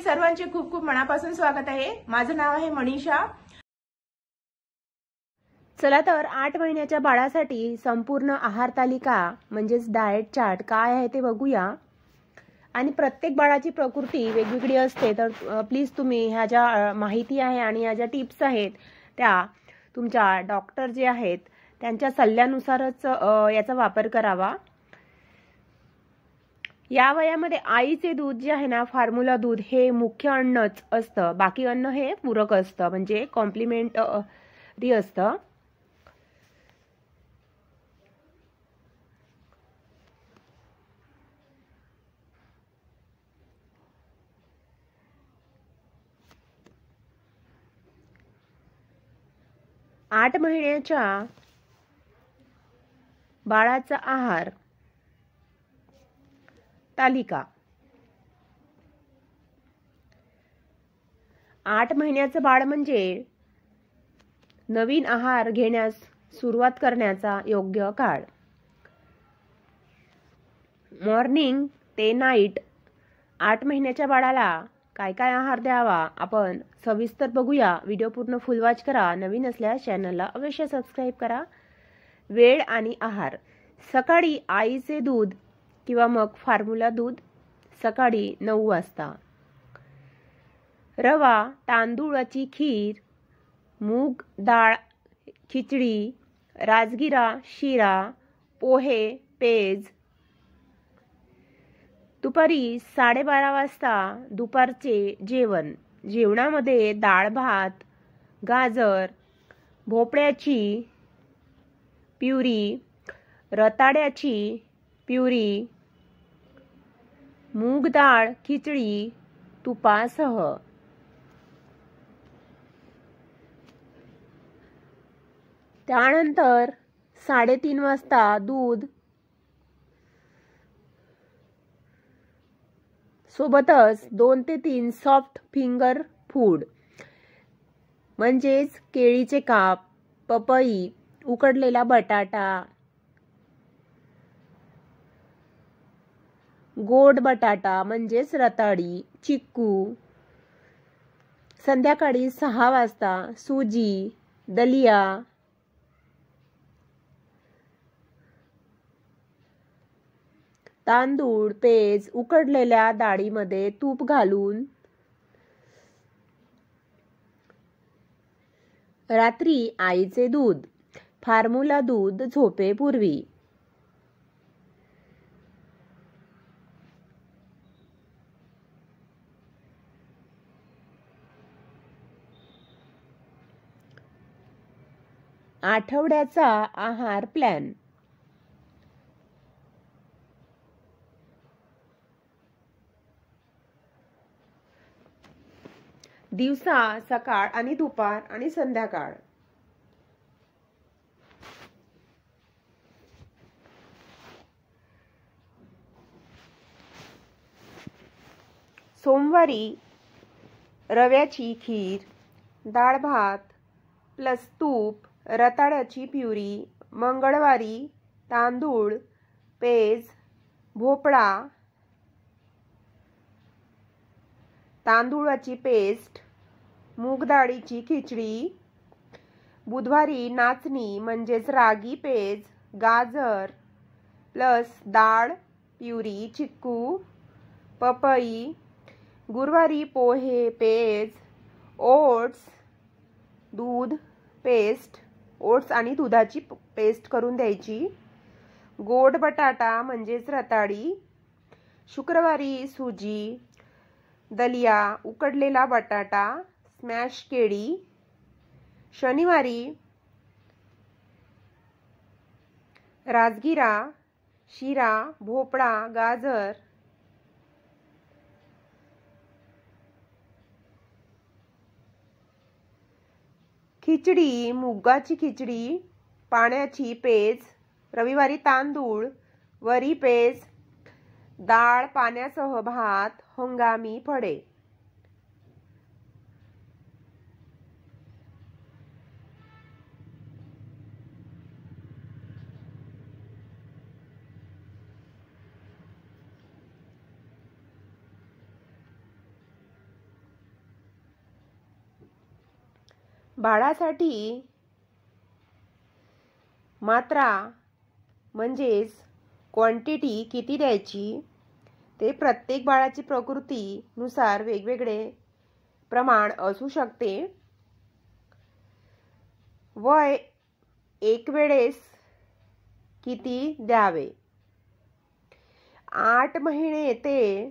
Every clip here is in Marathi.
सर्वांचे खूप खूप मनापासून स्वागत आहे। माझं नाव आहे मनीषा। चला तर 8 महिन्याच्या बाळासाठी संपूर्ण आहार तालिका म्हणजेच डाएट चार्ट काय आहे ते बघूया। आणि प्रत्येक बाळाची प्रकृती वेगवेगळी असते, तर प्लीज तुम्ही ह्या ज्या माहिती आहे आणि ह्या ज्या टिप्स आहेत त्या तुमच्या डॉक्टर जे आहेत त्यांच्या सल्ल्यानुसारच याचा वापर करावा। या वयामध्ये आईचे दूध जे आहे ना, फॉर्म्युला दूध हे मुख्य अन्नच असतं, बाकी अन्न हे पूरक असतं, म्हणजे कॉम्प्लिमेंटरी असतं। आठ महिन्याच्या बाळाचा आहार तालिका। 8 महिन्याचं बाळ म्हणजे नवीन आहार घेण्यास सुरुवात करण्याचा योग्य काळ। मॉर्निंग ते नाईट 8 महिन्याच्या बाळाला काय काय आहार द्यावा आपण सविस्तर बघूया। व्हिडिओ पूर्ण फुल वॉच करा। नवीन असल्यास चॅनलला अवश्य सबस्क्राइब करा। वेळ आणि आहार। सकाळी आईचे दूध किंवा मग फॉर्म्युला दूध सकाळी 9 वाजता। रवा तांदूळाची खीर, मूग डाळ खिचडी, राजगिरा शिरा, पोहे पेज। दुपारी 12:30 वाजता दुपारचे जेवण। जेवणामध्ये डाळ भात, गाजर, भोपळ्याची प्युरी, रताळ्याची प्युरी, मूग डाळ खिचडी तुपासह। त्यानंतर 3:30 वाजता दूध सोबतच 2 ते 3 सॉफ्ट फिंगर फूड म्हणजेच केळीचे काप, पपई, उकडलेला बटाटा, गोड बटाटा म्हणजेच रताळी, चिक्कू। संध्याकाळी 6 वाजता सुजी, दलिया, तांदूळ पेज, उकडलेल्या डाळीमध्ये तूप घालून। रात्री आईचे दूध, फॉर्म्युला दूध झोपेपूर्वी। आठवड्याचा आहार प्लॅन। दिवसा सकाळ आणि दुपार आणि संध्याकाळ। सोमवारी रव्याची खीर, डाळ भात प्लस तूप, रताळ्याची प्युरी। मंगळवारी तांदूळ पेज, भोपळा, तांदूळाची पेस्ट, मूग डाळीची खिचडी। बुधवारी नाचणी म्हणजेच रागी पेज, गाजर प्लस डाळ प्युरी, चिक्कू, पपई। गुरुवारी पोहे पेज, ओट्स, दूध पेस्ट, ओट्स आणि दुधाची पेस्ट करून द्यायची। गोड बटाटा म्हणजेच रताळी। शुक्रवारी सुजी, दलिया, उकडलेला बटाटा, स्मॅश केळी। शनिवारी राजगिरा शिरा, भोपळा, गाजर। खिचडी मुगाची खिचडी, पाण्याची पेज। रविवारी तांदूळ, वरी पेज, डाळ पाण्यासह भात, हंगामी फळे। बाळासाठी मात्रा म्हणजेच क्वांटिटी किती द्यायची ते प्रत्येक बाळाची प्रकृतीनुसार वेगवेगळे प्रमाण असू शकते. वय एक वेळेस किती द्यावे? 8 महिने ते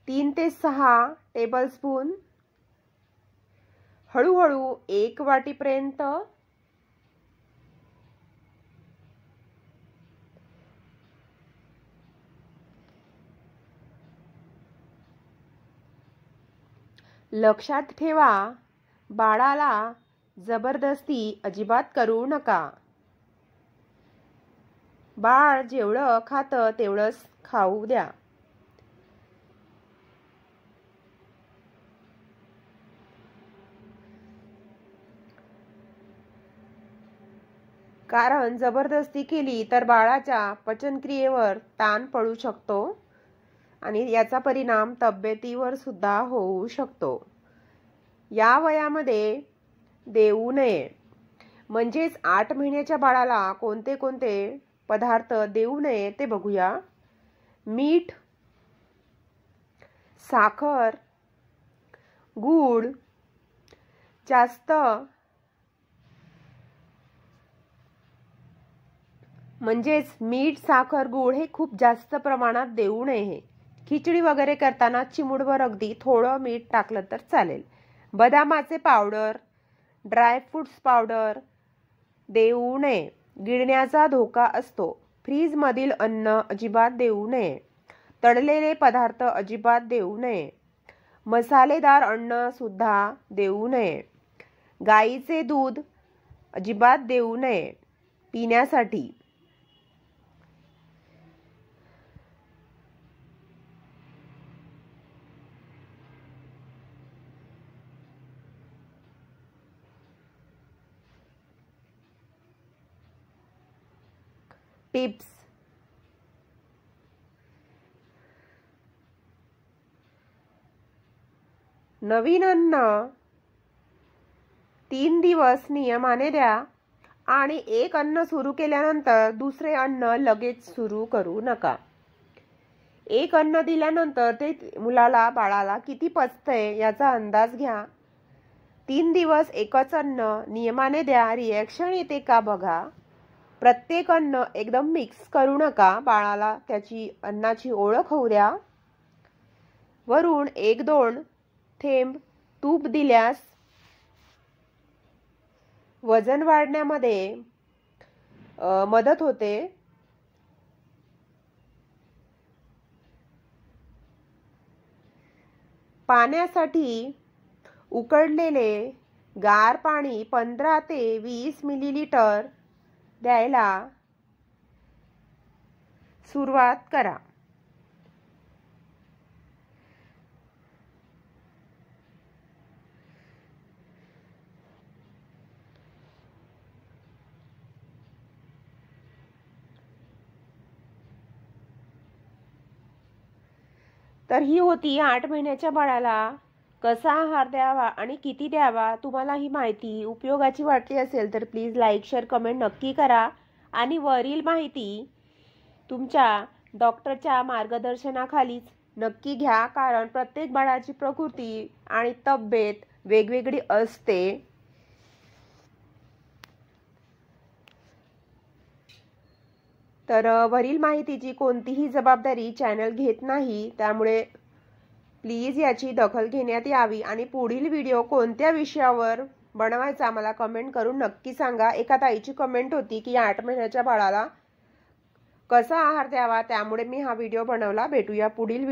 3 ते 6 टेबलस्पून, हळूहळू 1 वाटीपर्यंत, लक्षात ठेवा बाळाला जबरदस्ती अजिबात करू नका. बाळ जेवढं खातं तेवढंच खाऊ द्या. कारण जबरदस्ती केली तर बाळाच्या पचनक्रियेवर ताण पडू शकतो आणि याचा परिणाम तब्येतीवर सुद्धा होऊ शकतो. या वयामध्ये देऊ नये. म्हणजेच 8 महिन्याच्या बाळाला कोणते कोणते पदार्थ देऊ नये ते बघूया. मीठ, साखर, गूळ जास्त म्हणजेच मीठ, साखर, गूळ हे खूप जास्त प्रमाणात देऊ नये. खिचडी वगैरे करताना चिमूटभर अगदी थोडं मीठ टाकलं तर चालेल. बदामाचे पावडर, ड्रायफ्रुट्स पावडर देऊ नये. गिळण्याचा धोका असतो. फ्रीजमधील अन्न अजिबात देऊ नये. तळलेले पदार्थ अजिबात देऊ नये. मसालेदार अन्न सुद्धा देऊ नये. गाईचे दूध अजिबात देऊ नये पिण्यासाठी. टिप्स. नवीन अन्न 3 दिवस नियमाने द्या आणि एक अन्न सुरू केल्यानंतर दुसरे अन्न लगेच सुरू करू नका. एक अन्न दिल्यानंतर ते मुलाला बाळाला किती पचतंय याचा अंदाज घ्या. 3 दिवस एकच अन्न नियमाने द्या. रिॲक्शन येते का बघा. प्रत्येक अन्न एकदम मिक्स करू नका. बाळाला त्याची अन्नाची ओळख होऊ द्या. वरून 1-2 थेंब तूप दिल्यास वजन वाढण्यामध्ये मदत होते. पाण्यासाठी उकळलेले गार पाणी 15 ते 20 मिलीलिटर द्यायला सुरुवात करा. तर ही होती 8 महिन्याच्या बाळाला कसा आहार द्यावा आणि किती द्यावा. तुम्हाला ही माहिती उपयोगाची वाटली असेल तर प्लीज लाईक, शेअर, कमेंट नक्की करा आणि वरील माहिती तुमच्या डॉक्टरच्या मार्गदर्शनाखालीच नक्की घ्या. कारण प्रत्येक बाळाची प्रकृती आणि तब्येत वेगवेगळी असते. तर वरील माहितीची कोणतीही जबाबदारी चॅनल घेत नाही. त्यामुळे प्लीज याची दखल घेण्यात यावी आणि पुढील व्हिडिओ कोणत्या विषयावर बनवायचा मला कमेंट करून नक्की सांगा. एका ताईची कमेंट होती की 8 महिन्याच्या बाळाला कसा आहार द्यावा, त्यामुळे मी हा व्हिडिओ बनवला. भेटूया पुढील व्हिडिओ.